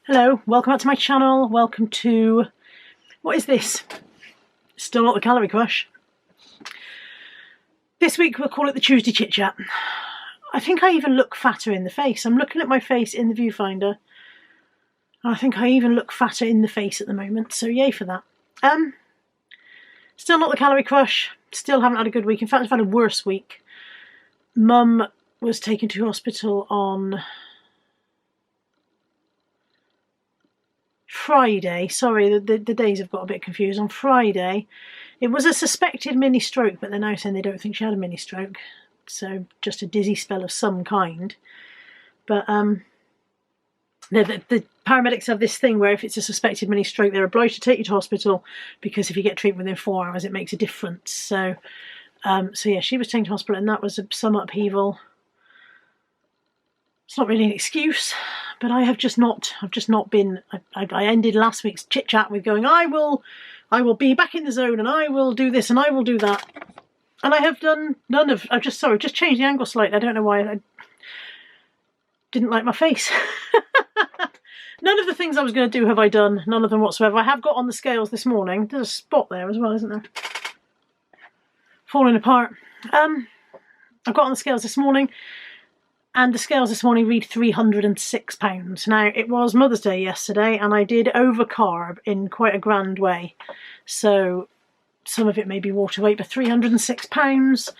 Hello, welcome back to my channel. Welcome to, what is this? Still not the Calorie Crush. This week we'll call it the Tuesday Chit-Chat. I think I even look fatter in the face. I'm looking at my face in the viewfinder. And I think I even look fatter in the face at the moment, so yay for that. Still not the Calorie Crush. Still haven't had a good week. In fact, I've had a worse week. Mum was taken to hospital on Friday. Sorry, the days have got a bit confused. On Friday, it was a suspected mini stroke, but they're now saying they don't think she had a mini stroke. So just a dizzy spell of some kind. But the paramedics have this thing where if it's a suspected mini stroke, they're obliged to take you to hospital because if you get treatment within 4 hours, it makes a difference. So yeah, she was taken to hospital, and that was some upheaval. It's not really an excuse, but I've just not been. I ended last week's chit chat with going, I will be back in the zone, and I will do this, and I will do that, and I have done none of. I've just changed the angle slightly. I don't know why. I didn't like my face. None of the things I was going to do have I done. None of them whatsoever. I have got on the scales this morning. There's a spot there as well, isn't there? Falling apart. I've got on the scales this morning. And the scales this morning read £306. Now, it was Mother's Day yesterday, and I did overcarb in quite a grand way. So some of it may be water weight, but £306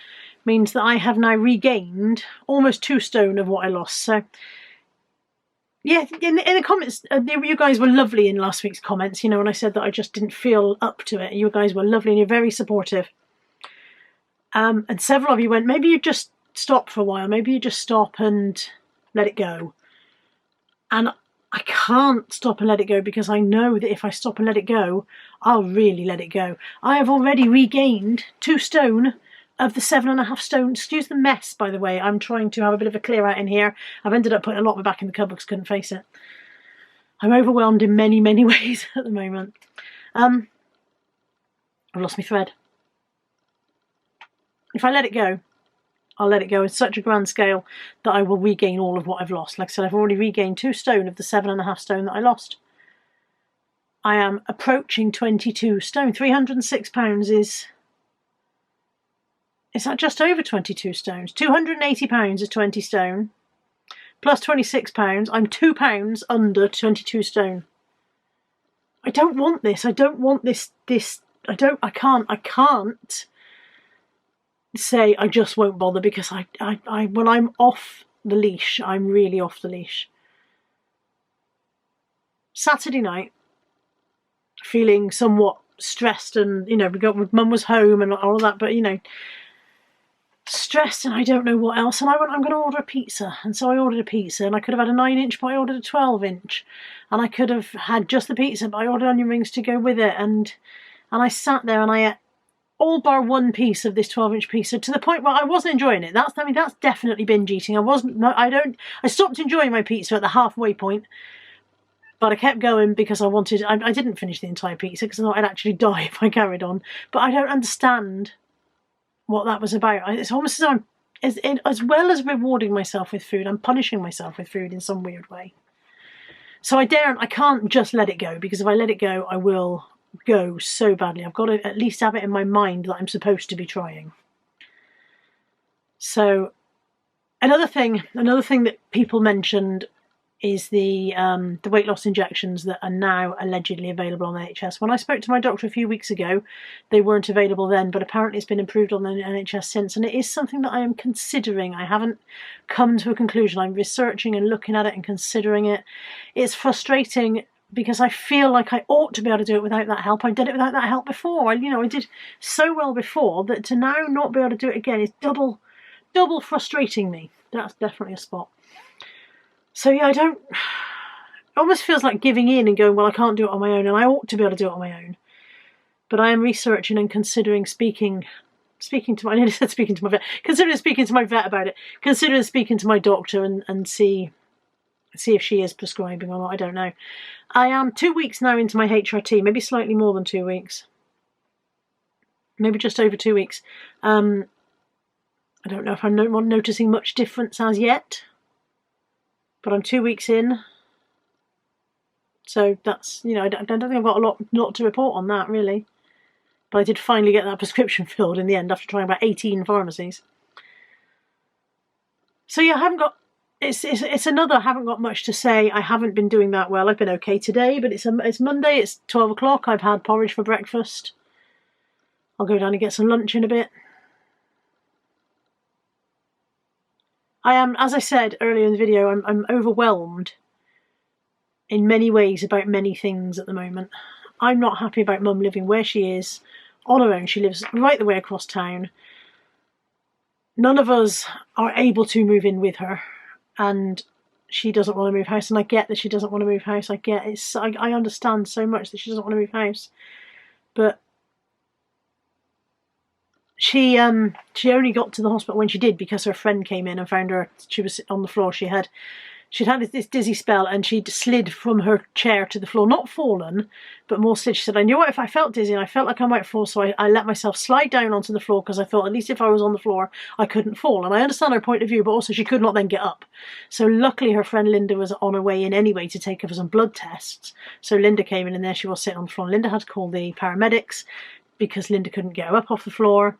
means that I have now regained almost 2 stone of what I lost. So, yeah, in the comments, you guys were lovely in last week's comments, you know, when I said that I just didn't feel up to it. You guys were lovely and you're very supportive. And several of you went, maybe you just stop for a while, maybe you just stop and let it go. And I can't stop and let it go because I know that if I stop and let it go, I'll really let it go. I have already regained 2 stone of the 7.5 stone. Excuse the mess, by the way. I'm trying to have a bit of a clear out in here. I've ended up putting a lot of it back in the cupboard because I couldn't face it. I'm overwhelmed in many, many ways at the moment. I've lost my thread. If I let it go, I'll let it go in such a grand scale that I will regain all of what I've lost. Like I said, I've already regained 2 stone of the 7.5 stone that I lost. I am approaching 22 stone. £306 is that just over 22 stones? £280 is 20 stone. Plus £26, I'm £2 under 22 stone. I don't want this. I don't want this. I can't say I just won't bother because when I'm off the leash, I'm really off the leash. Saturday night, feeling somewhat stressed, and you know, Mum was home and all that, but you know, stressed, and I don't know what else. And I went, I'm going to order a pizza, and so I ordered a pizza, and I could have had a 9-inch, but I ordered a 12-inch, and I could have had just the pizza, but I ordered onion rings to go with it, and I sat there and I ate all bar 1 piece of this 12-inch pizza to the point where I wasn't enjoying it. That's definitely binge eating. I stopped enjoying my pizza at the halfway point, but I kept going because I didn't finish the entire pizza because I thought I'd actually die if I carried on. But I don't understand what that was about. It's almost as I'm, as well as rewarding myself with food, I'm punishing myself with food in some weird way. So I can't just let it go, because if I let it go, I will go so badly. I've got to at least have it in my mind that I'm supposed to be trying. So another thing that people mentioned is the weight loss injections that are now allegedly available on the NHS. When I spoke to my doctor a few weeks ago, they weren't available then, but apparently it's been improved on the NHS since, and it is something that I am considering. I haven't come to a conclusion. I'm researching and looking at it and considering it. It's frustrating because I feel like I ought to be able to do it without that help. I did it without that help before. I did so well before that to now not be able to do it again is double frustrating me. That's definitely a spot. So yeah, it almost feels like giving in and going, well, I can't do it on my own, and I ought to be able to do it on my own. But I am researching and considering speaking to my vet, considering speaking to my vet about it, considering speaking to my doctor and see if she is prescribing or not. I don't know. I am 2 weeks now into my HRT, maybe slightly more than 2 weeks. Maybe just over 2 weeks. I don't know if I'm noticing much difference as yet, but I'm 2 weeks in. So that's, you know, I don't think I've got a lot to report on that, really. But I did finally get that prescription filled in the end after trying about 18 pharmacies. So yeah, I haven't got... It's another, I haven't got much to say. I haven't been doing that well. I've been okay today, but it's Monday, it's 12 o'clock. I've had porridge for breakfast. I'll go down and get some lunch in a bit. I am, as I said earlier in the video, I'm overwhelmed in many ways about many things at the moment. I'm not happy about Mum living where she is, on her own. She lives right the way across town. None of us are able to move in with her, and she doesn't want to move house, and I get that she doesn't want to move house. I understand so much that she doesn't want to move house, but she only got to the hospital when she did because her friend came in and found her. She was on the floor. She'd had this dizzy spell, and she'd slid from her chair to the floor, not fallen, but more slid. She said, I knew what, if I felt dizzy and I felt like I might fall, so I let myself slide down onto the floor because I thought at least if I was on the floor I couldn't fall. And I understand her point of view, but also she could not then get up. So luckily her friend Linda was on her way in anyway to take her for some blood tests. So Linda came in, and there she was sitting on the floor. And Linda had to call the paramedics because Linda couldn't get her up off the floor,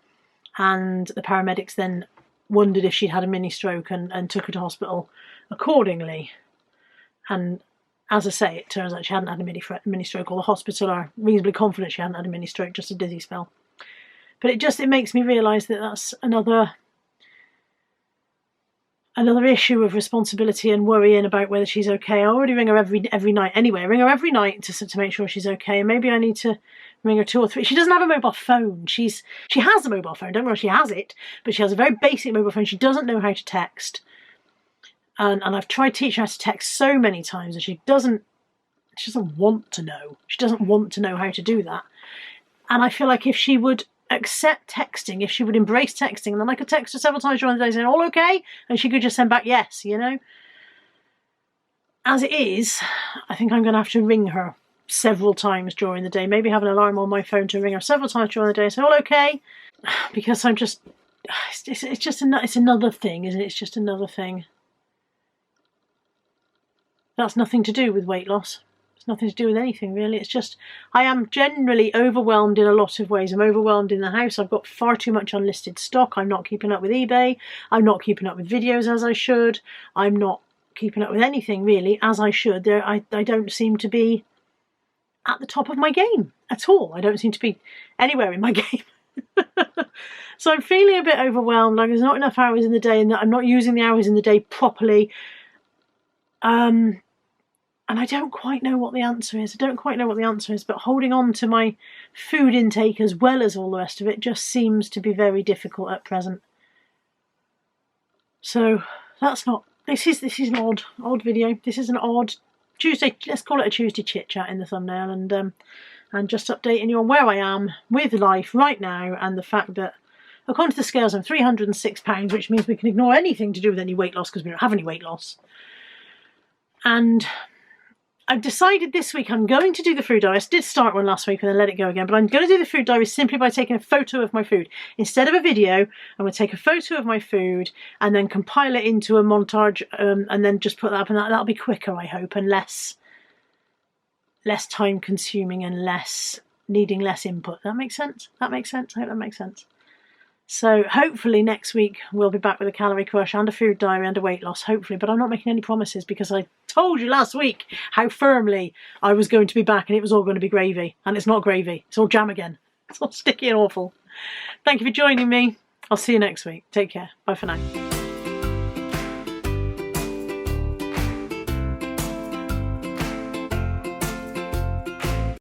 and the paramedics then wondered if she'd had a mini stroke and took her to hospital accordingly. And as I say, it turns out she hadn't had a mini stroke, or the hospital are reasonably confident she hadn't had a mini stroke, just a dizzy spell. But it makes me realise that that's another issue of responsibility and worrying about whether she's okay. I already ring her every night anyway. I ring her every night to make sure she's okay, and maybe I need to ring her 2 or 3. She doesn't have a mobile phone. She has a mobile phone, don't worry, she has it, but she has a very basic mobile phone. She doesn't know how to text. And I've tried teaching her how to text so many times, and she doesn't want to know. She doesn't want to know how to do that. And I feel like if she would accept texting, if she would embrace texting, and then I could text her several times during the day saying, all okay? And she could just send back yes, you know? As it is, I think I'm going to have to ring her several times during the day, maybe have an alarm on my phone to ring her several times during the day and say, all okay? Because I'm just... It's another thing, isn't it? It's just another thing. That's nothing to do with weight loss. It's nothing to do with anything, really. It's just, I am generally overwhelmed in a lot of ways. I'm overwhelmed in the house. I've got far too much unlisted stock. I'm not keeping up with eBay. I'm not keeping up with videos as I should. I'm not keeping up with anything, really, as I should. I don't seem to be at the top of my game at all. I don't seem to be anywhere in my game. So I'm feeling a bit overwhelmed, like there's not enough hours in the day, and that I'm not using the hours in the day properly. And I don't quite know what the answer is. But holding on to my food intake as well as all the rest of it just seems to be very difficult at present. So that's not... This is an odd video. This is an odd Tuesday. Let's call it a Tuesday chit-chat in the thumbnail, and just updating you on where I am with life right now, and the fact that according to the scales I'm 306 pounds, which means we can ignore anything to do with any weight loss because we don't have any weight loss. And I've decided this week I'm going to do the food diary. I did start one last week and then let it go again, but I'm going to do the food diary simply by taking a photo of my food. Instead of a video, I'm going to take a photo of my food and then compile it into a montage, and then just put that up, and that'll be quicker, I hope, and less time consuming and needing less input. That makes sense? I hope that makes sense. So hopefully next week we'll be back with a calorie crush and a food diary and a weight loss, hopefully, but I'm not making any promises because I told you last week how firmly I was going to be back, and it was all going to be gravy, and it's not gravy, it's all jam again. It's all sticky and awful. Thank you for joining me. I'll see you next week. Take care. Bye for now.